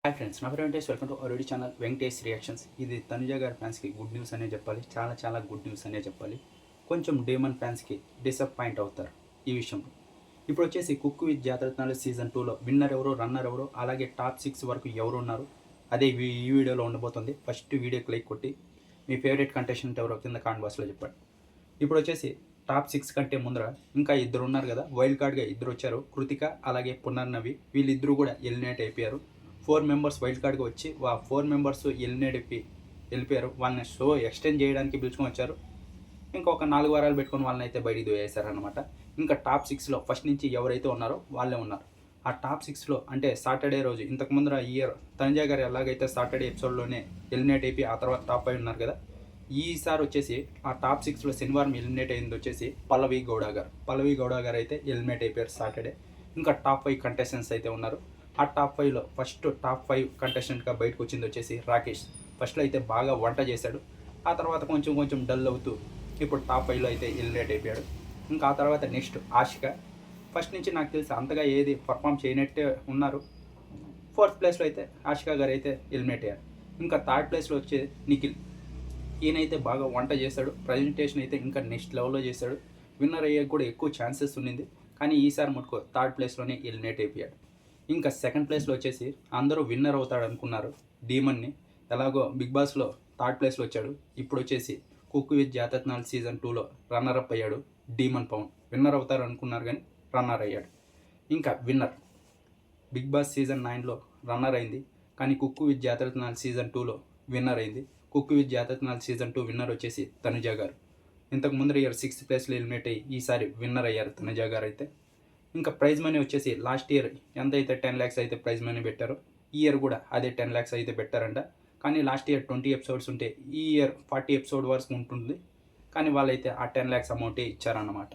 Hi friends, నా పేరు Venkatesh. Welcome to our channel Venkatesh reactions. ఇది తనుజ గారి ఫ్యాన్స్కి గుడ్ న్యూస్ అనే చెప్పాలి. చాలా గుడ్ న్యూస్ అనే చెప్పాలి. కొంచెం డేమన్ ఫ్యాన్స్కి డిసప్పాయింట్ అవుతారు ఈ విషయంలో. ఇప్పుడు వచ్చేసి కుక్కు విత్ జాతరత్నాలు సీజన్ 2లో విన్నర్ ఎవరు, రన్నర్ ఎవరు, అలాగే టాప్ 6 వరకు ఎవరు ఉన్నారు, అదే ఈ వీడియోలో ఉండబోతుంది. ఫస్ట్ వీడియోకి లైక్ కొట్టి మీ ఫేవరెట్ కంటెస్టెంట్ ఎవరో కింద కామెంట్ బాక్స్లో చెప్పండి. ఇప్పుడు వచ్చేసి టాప్ 6 కంటే ముందర ఇంకా ఇద్దరు ఉన్నారు కదా, వైల్డ్ కార్డ్గా ఇద్దరు వచ్చారు. కృతిక అలాగే పునర్నవి, వీళ్ళిద్దరూ కూడా ఎలిమినేట్ అయిపోయారు. 4 మెంబర్స్ వైల్డ్ కార్డ్గా వచ్చి 4 మెంబర్స్ ఎలిమినేట్ అయిపోయి వెళ్ళిపోయారు. వాళ్ళని షో ఎక్స్టెండ్ చేయడానికి పిలుచుకొని వచ్చారు. ఇంకొక 4 వారాలు పెట్టుకొని వాళ్ళని అయితే బయటికి వేసారనమాట. ఇంకా టాప్ 6లో ఫస్ట్ నుంచి ఎవరైతే ఉన్నారో వాళ్ళే ఉన్నారు. ఆ టాప్ 6లో అంటే సాటర్డే రోజు ఇంతకు ముందర ఇయర్ తనుజ గారు ఎలాగైతే సాటర్డే ఎపిసోడ్లోనే ఎలిమినేట్ అయిపోయి ఆ తర్వాత టాప్ 5 ఉన్నారు కదా, ఈసారి వచ్చేసి ఆ టాప్ 6లో శనివారం ఎలిమినేట్ అయింది వచ్చేసి పల్లవి గౌడ గారు అయితే ఎలిమినేట్ అయిపోయారు సాటర్డే. ఇంకా టాప్ 5 కంటెస్టెంట్స్ అయితే ఉన్నారు. ఆ టాప్ 5లో ఫస్ట్ టాప్ 5 కంటెస్టెంట్గా బయటకు వచ్చింది వచ్చేసి రాకేష్. ఫస్ట్లో అయితే బాగా వంట చేశాడు. ఆ తర్వాత కొంచెం డల్ అవుతూ ఇప్పుడు టాప్ 5లో అయితే ఎలిమినేట్ అయిపోయాడు. ఇంకా ఆ తర్వాత నెక్స్ట్ ఆషిక. ఫస్ట్ నుంచి నాకు తెలిసి అంతగా ఏది పర్ఫామ్ చేయనట్టే ఉన్నారు. 4th ప్లేస్లో అయితే ఆషిక గారు అయితే ఎలిమినేట్ అయ్యారు. ఇంకా 3rd ప్లేస్లో వచ్చే నిఖిల్. ఈయనైతే బాగా వంట చేశాడు. ప్రజెంటేషన్ అయితే ఇంకా నెక్స్ట్ లెవెల్లో చేశాడు. విన్నర్ అయ్యే కూడా ఎక్కువ ఛాన్సెస్ ఉన్నింది. కానీ ఈసారి మటుకు 3rd ప్లేస్లోనే ఎలిమినేట్ అయిపోయాడు. ఇంకా 2nd ప్లేస్లో వచ్చేసి అందరూ విన్నర్ అవుతాడు అనుకున్నారు డీమన్ని. ఎలాగో బిగ్ బాస్లో 3rd ప్లేస్లో వచ్చాడు. ఇప్పుడు వచ్చేసి కుక్కు విత్ జాతరత్నాలు సీజన్ 2లో రన్నర్ అప్ అయ్యాడు డీమన్ పవన్. విన్నర్ అవుతారు అనుకున్నారు కానీ రన్నర్ అయ్యాడు. ఇంకా విన్నర్ బిగ్ బాస్ సీజన్ 9లో రన్నర్ అయింది. కానీ కుక్కు విత్ జాతరత్నాలు సీజన్ 2లో విన్నర్ అయింది. Cook with Jathiratnalu season 2 winner వచ్చేసి తనుజ గారు. ఇంతకు ముందర ఇయర్ 6th ప్లేస్లో ఎలిమినేట్ అయ్యి ఈసారి విన్నర్ అయ్యారు తనుజ గారు అయితే. ఇంకా ప్రైజ్ మనీ వచ్చేసి లాస్ట్ ఇయర్ ఎంతైతే 10 lakhs అయితే ప్రైజ్ మనీ పెట్టారో ఈ ఇయర్ కూడా అదే 10 lakhs అయితే పెట్టారంట. కానీ లాస్ట్ ఇయర్ 20 ఎపిసోడ్స్ ఉంటే ఈ ఇయర్ 40 ఎపిసోడ్ వరకు ఉంటుంది. కానీ వాళ్ళైతే ఆ 10 lakhs అమౌంటే ఇచ్చారన్నమాట.